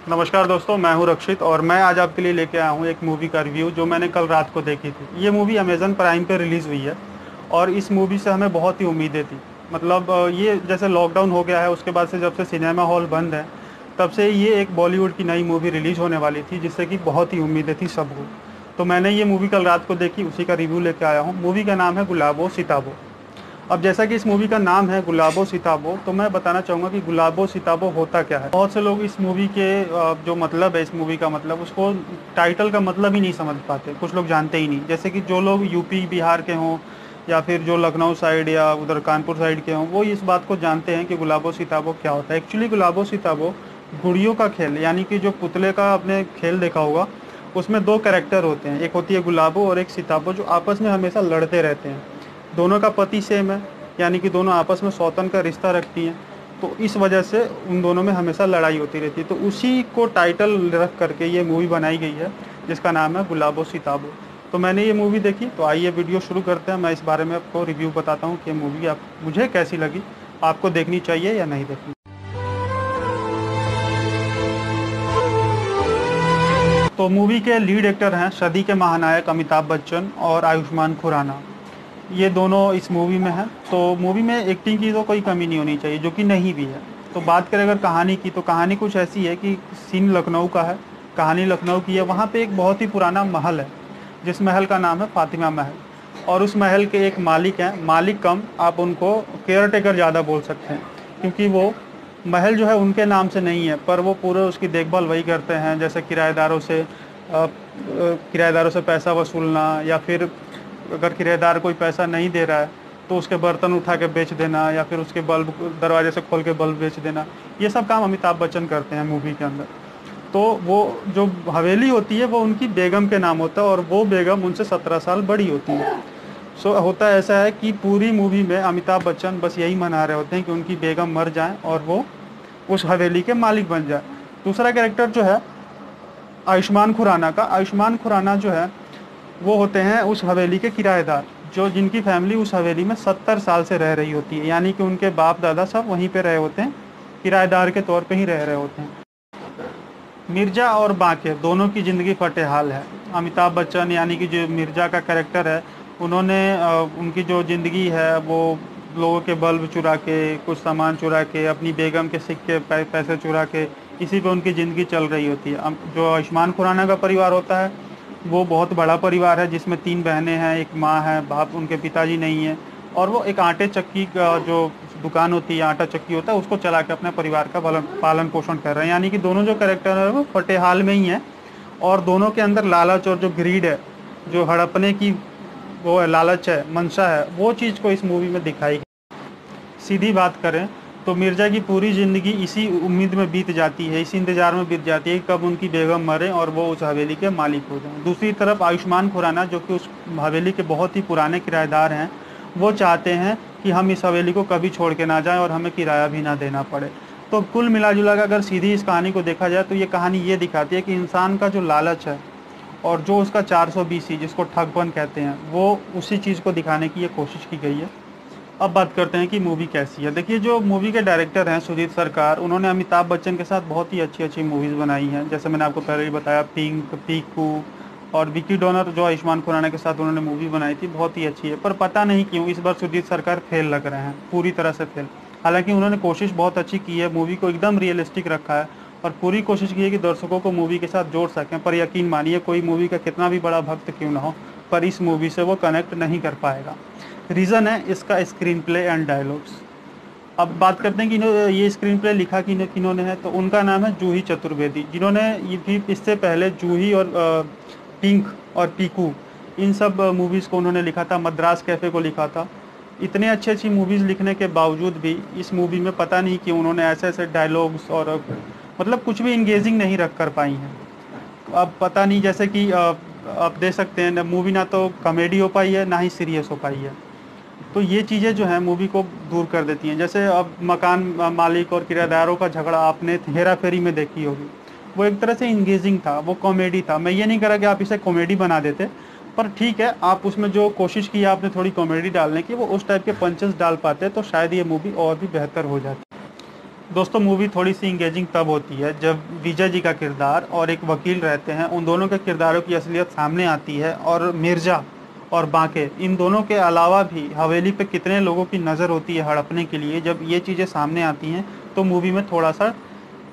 नमस्कार दोस्तों, मैं हूं रक्षित और मैं आज आपके लिए लेके आया हूं एक मूवी का रिव्यू जो मैंने कल रात को देखी थी। ये मूवी अमेज़न प्राइम पे रिलीज़ हुई है और इस मूवी से हमें बहुत ही उम्मीदें थी। मतलब ये जैसे लॉकडाउन हो गया है उसके बाद से जब से सिनेमा हॉल बंद है तब से ये एक बॉलीवुड की नई मूवी रिलीज़ होने वाली थी जिससे कि बहुत ही उम्मीदें थी सबको। तो मैंने ये मूवी कल रात को देखी, उसी का रिव्यू लेके आया हूँ। मूवी का नाम है गुलाबो सिताबो। अब जैसा कि इस मूवी का नाम है गुलाबो सिताबो, तो मैं बताना चाहूँगा कि गुलाबो सिताबो होता क्या है। बहुत से लोग इस मूवी के जो मतलब है इस मूवी का मतलब उसको टाइटल का मतलब ही नहीं समझ पाते, कुछ लोग जानते ही नहीं। जैसे कि जो लोग यूपी बिहार के हों या फिर जो लखनऊ साइड या उधर कानपुर साइड के हों, वो इस बात को जानते हैं कि गुलाबो सिताबो क्या होता है। एक्चुअली गुलाबो सिताबो गुड़ियों का खेल, यानी कि जो पुतले का आपने खेल देखा होगा, उसमें दो कैरेक्टर होते हैं, एक होती है गुलाबो और एक सिताबो, जो आपस में हमेशा लड़ते रहते हैं। दोनों का पति सेम है, यानी कि दोनों आपस में सौतन का रिश्ता रखती हैं। तो इस वजह से उन दोनों में हमेशा लड़ाई होती रहती है। तो उसी को टाइटल रख करके ये मूवी बनाई गई है जिसका नाम है गुलाबो सिताबो। तो मैंने ये मूवी देखी, तो आइए वीडियो शुरू करते हैं। मैं इस बारे में आपको रिव्यू बताता हूँ कि ये मूवी आप मुझे कैसी लगी, आपको देखनी चाहिए या नहीं देखनी। तो मूवी के लीड एक्टर हैं सदी के महानायक अमिताभ बच्चन और आयुष्मान खुराना। ये दोनों इस मूवी में हैं। तो मूवी में एक्टिंग की तो कोई कमी नहीं होनी चाहिए, जो कि नहीं भी है। तो बात करें अगर कहानी की, तो कहानी कुछ ऐसी है कि सीन लखनऊ का है, कहानी लखनऊ की है। वहाँ पे एक बहुत ही पुराना महल है जिस महल का नाम है फातिमा महल। और उस महल के एक मालिक हैं, मालिक कम आप उनको केयर टेकर ज़्यादा बोल सकते हैं, क्योंकि वो महल जो है उनके नाम से नहीं है, पर वो पूरे उसकी देखभाल वही करते हैं। जैसे किराएदारों से पैसा वसूलना, या फिर अगर किराएदार कोई पैसा नहीं दे रहा है तो उसके बर्तन उठा के बेच देना, या फिर उसके बल्ब दरवाजे से खोल के बल्ब बेच देना। ये सब काम अमिताभ बच्चन करते हैं मूवी के अंदर। तो वो जो हवेली होती है वो उनकी बेगम के नाम होता है और वो बेगम उनसे 17 साल बड़ी होती है। सो होता ऐसा है कि पूरी मूवी में अमिताभ बच्चन बस यही मना रहे होते हैं कि उनकी बेगम मर जाए और वो उस हवेली के मालिक बन जाए। दूसरा कैरेक्टर जो है आयुष्मान खुराना का, आयुष्मान खुराना जो है वो होते हैं उस हवेली के किराएदार, जो जिनकी फैमिली उस हवेली में 70 साल से रह रही होती है। यानी कि उनके बाप दादा सब वहीं पे रहे होते हैं, किराएदार के तौर पे ही रह रहे होते हैं। मिर्जा और बांके दोनों की ज़िंदगी फटेहाल है। अमिताभ बच्चन यानी कि जो मिर्जा का कैरेक्टर है, उन्होंने उनकी जो ज़िंदगी है वो लोगों के बल्ब चुरा के, कुछ सामान चुरा के, अपनी बेगम के सिक्के पैसे चुरा के, इसी पे उनकी ज़िंदगी चल रही होती है। जो आयुष्मान खुराना का परिवार होता है वो बहुत बड़ा परिवार है, जिसमें 3 बहनें हैं, एक माँ है, बाप उनके पिताजी नहीं है। और वो एक आटे चक्की का जो दुकान होती है, आटा चक्की होता है, उसको चला के अपने परिवार का पालन पोषण कर रहे हैं। यानी कि दोनों जो कैरेक्टर है वो फटेहाल में ही है, और दोनों के अंदर लालच और जो ग्रीड है, जो हड़पने की वो है, लालच है, मंशा है, वो चीज़ को इस मूवी में दिखाई गई। सीधी बात करें तो मिर्जा की पूरी ज़िंदगी इसी उम्मीद में बीत जाती है, इसी इंतज़ार में बीत जाती है कि कब उनकी बेगम मरे और वो उस हवेली के मालिक हो जाएं। दूसरी तरफ आयुष्मान खुराना, जो कि उस हवेली के बहुत ही पुराने किराएदार हैं, वो चाहते हैं कि हम इस हवेली को कभी छोड़ के ना जाएं और हमें किराया भी ना देना पड़े। तो कुल मिला जुला कर अगर सीधी इस कहानी को देखा जाए तो ये कहानी ये दिखाती है कि इंसान का जो लालच है और जो उसका 420 जिसको ठगपन कहते हैं, वो उसी चीज़ को दिखाने की ये कोशिश की गई है। अब बात करते हैं कि मूवी कैसी है। देखिए, जो मूवी के डायरेक्टर हैं सुजीत सरकार, उन्होंने अमिताभ बच्चन के साथ बहुत ही अच्छी अच्छी मूवीज़ बनाई हैं। जैसे मैंने आपको पहले ही बताया, पिंक, पीकू, और विकी डोनर जो आयुष्मान खुराना के साथ उन्होंने मूवी बनाई थी, बहुत ही अच्छी है। पर पता नहीं क्यों इस बार सुजीत सरकार फेल लग रहे हैं, पूरी तरह से फेल। हालांकि उन्होंने कोशिश बहुत अच्छी की है, मूवी को एकदम रियलिस्टिक रखा है और पूरी कोशिश की है कि दर्शकों को मूवी के साथ जोड़ सकें। पर यकीन मानिए, कोई मूवी का कितना भी बड़ा भक्त क्यों ना हो, पर इस मूवी से वो कनेक्ट नहीं कर पाएगा। रीज़न है इसका स्क्रीन प्ले एंड डायलॉग्स। अब बात करते हैं कि ये स्क्रीन प्ले लिखा किन्होंने है, तो उनका नाम है जूही चतुर्वेदी, जिन्होंने ये भी इससे पहले जूही और पिंक और पीकू, इन सब मूवीज़ को उन्होंने लिखा था, मद्रास कैफ़े को लिखा था। इतने अच्छी अच्छी मूवीज़ लिखने के बावजूद भी इस मूवी में पता नहीं क्यों उन्होंने ऐसे ऐसे डायलॉग्स और मतलब कुछ भी इंगेजिंग नहीं रख कर पाई हैं। अब पता नहीं, जैसे कि आप देख सकते हैं, मूवी ना तो कॉमेडी हो पाई है ना ही सीरियस हो पाई है। तो ये चीज़ें जो हैं मूवी को दूर कर देती हैं। जैसे अब मकान मालिक और किराएदारों का झगड़ा आपने हेरा फेरी में देखी होगी, वो एक तरह से इंगेजिंग था, वो कॉमेडी था। मैं ये नहीं कह रहा कि आप इसे कॉमेडी बना देते, पर ठीक है, आप उसमें जो कोशिश की आपने थोड़ी कॉमेडी डालने की, वो उस टाइप के पंचेस डाल पाते तो शायद ये मूवी और भी बेहतर हो जाती। दोस्तों मूवी थोड़ी सी इंगेजिंग तब होती है जब विजय जी का किरदार और एक वकील रहते हैं, उन दोनों के किरदारों की असलियत सामने आती है। और मिर्जा और बांके, इन दोनों के अलावा भी हवेली पे कितने लोगों की नज़र होती है हड़पने के लिए, जब ये चीज़ें सामने आती हैं तो मूवी में थोड़ा सा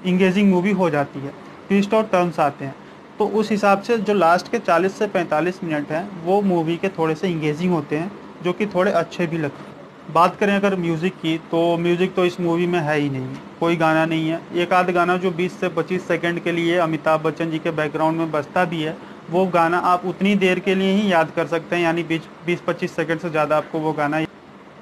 इंगेजिंग मूवी हो जाती है, ट्विस्ट और टर्न्स आते हैं। तो उस हिसाब से जो लास्ट के 40 से 45 मिनट हैं वो मूवी के थोड़े से इंगेजिंग होते हैं, जो कि थोड़े अच्छे भी लगते हैं। बात करें अगर म्यूज़िक की, तो म्यूज़िक तो इस मूवी में है ही नहीं, कोई गाना नहीं है। एक आध गाना जो 20 से 25 सेकंड के लिए अमिताभ बच्चन जी के बैकग्राउंड में बजता भी है, वो गाना आप उतनी देर के लिए ही याद कर सकते हैं, यानी 20-25 सेकंड से ज़्यादा आपको वो गाना।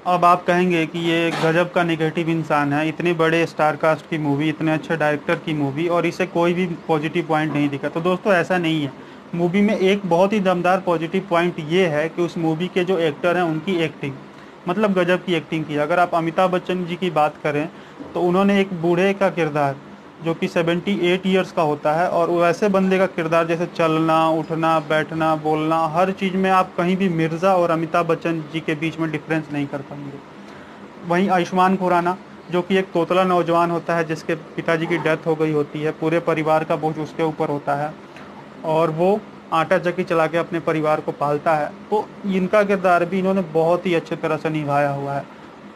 अब आप कहेंगे कि ये गजब का नेगेटिव इंसान है, इतने बड़े स्टार कास्ट की मूवी, इतने अच्छे डायरेक्टर की मूवी, और इसे कोई भी पॉजिटिव पॉइंट नहीं दिखा। तो दोस्तों ऐसा नहीं है। मूवी में एक बहुत ही दमदार पॉजिटिव पॉइंट ये है कि उस मूवी के जो एक्टर हैं उनकी एक्टिंग, मतलब गजब की एक्टिंग की। अगर आप अमिताभ बच्चन जी की बात करें तो उन्होंने एक बूढ़े का किरदार जो कि 78 ईयर्स का होता है, और वैसे बंदे का किरदार, जैसे चलना उठना बैठना बोलना, हर चीज़ में आप कहीं भी मिर्ज़ा और अमिताभ बच्चन जी के बीच में डिफरेंस नहीं कर पाएंगे। वहीं आयुष्मान खुराना, जो कि एक तोतला नौजवान होता है जिसके पिताजी की डेथ हो गई होती है, पूरे परिवार का बोझ उसके ऊपर होता है और वो आटा चक्की चला के अपने परिवार को पालता है। तो इनका किरदार भी इन्होंने बहुत ही अच्छे तरह से निभाया हुआ है।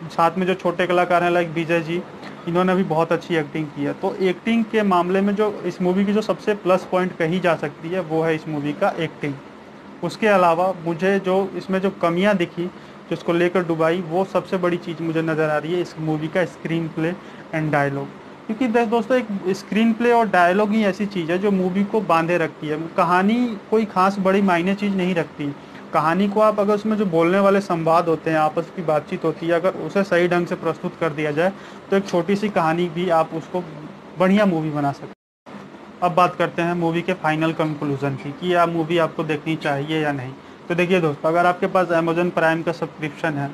साथ में जो छोटे कलाकार हैं लाइक विजय जी, इन्होंने भी बहुत अच्छी एक्टिंग की है। तो एक्टिंग के मामले में जो इस मूवी की जो सबसे प्लस पॉइंट कही जा सकती है वो है इस मूवी का एक्टिंग। उसके अलावा मुझे जो इसमें जो कमियां दिखी जिसको लेकर डुबाई, वो सबसे बड़ी चीज़ मुझे नज़र आ रही है इस मूवी का स्क्रीन प्ले एंड डायलॉग। क्योंकि दोस्तों एक स्क्रीन प्ले और डायलॉग ही ऐसी चीज़ है जो मूवी को बांधे रखती है। कहानी कोई खास बड़ी मायने चीज़ नहीं रखती। कहानी को आप अगर उसमें जो बोलने वाले संवाद होते हैं, आपस की बातचीत होती है, अगर उसे सही ढंग से प्रस्तुत कर दिया जाए तो एक छोटी सी कहानी भी आप उसको बढ़िया मूवी बना सकते हैं। अब बात करते हैं मूवी के फाइनल कंक्लूजन की कि यह मूवी आपको देखनी चाहिए या नहीं। तो देखिए दोस्तों, अगर आपके पास अमेजन प्राइम का सब्सक्रिप्शन है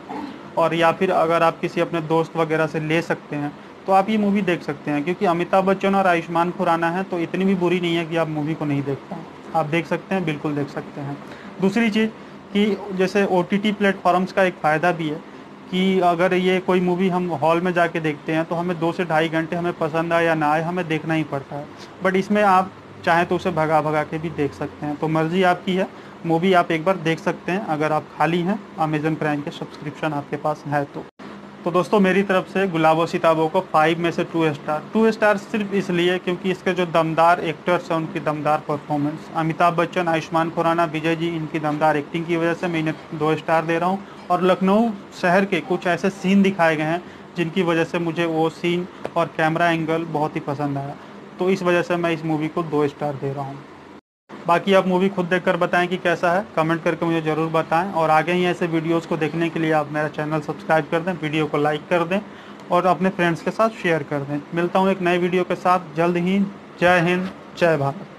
और या फिर अगर आप किसी अपने दोस्त वगैरह से ले सकते हैं तो आप ये मूवी देख सकते हैं, क्योंकि अमिताभ बच्चन और आयुष्मान खुराना है तो इतनी भी बुरी नहीं है कि आप मूवी को नहीं देख पाएँ। आप देख सकते हैं, बिल्कुल देख सकते हैं। दूसरी चीज़ कि जैसे OTT प्लेटफॉर्म्स का एक फ़ायदा भी है कि अगर ये कोई मूवी हम हॉल में जाके देखते हैं तो हमें 2 से ढाई घंटे, हमें पसंद आए या ना आए, हमें देखना ही पड़ता है। बट इसमें आप चाहें तो उसे भगा भगा के भी देख सकते हैं। तो मर्ज़ी आपकी है, मूवी आप एक बार देख सकते हैं अगर आप खाली हैं, अमेज़न प्राइम के सब्सक्रिप्शन आपके पास है तो दोस्तों मेरी तरफ से गुलाबो सिताबो को 5 में से 2 स्टार। 2 स्टार सिर्फ इसलिए क्योंकि इसके जो दमदार एक्टर्स हैं उनकी दमदार परफॉर्मेंस, अमिताभ बच्चन, आयुष्मान खुराना, विजय जी, इनकी दमदार एक्टिंग की वजह से मैं इन्हें 2 स्टार दे रहा हूँ। और लखनऊ शहर के कुछ ऐसे सीन दिखाए गए हैं जिनकी वजह से मुझे वो सीन और कैमरा एंगल बहुत ही पसंद आया। तो इस वजह से मैं इस मूवी को 2 स्टार दे रहा हूँ। बाकी आप मूवी खुद देखकर बताएं कि कैसा है, कमेंट करके मुझे ज़रूर बताएं। और आगे ही ऐसे वीडियोस को देखने के लिए आप मेरा चैनल सब्सक्राइब कर दें, वीडियो को लाइक कर दें और अपने फ्रेंड्स के साथ शेयर कर दें। मिलता हूं एक नए वीडियो के साथ जल्द ही। जय हिंद, जय भारत।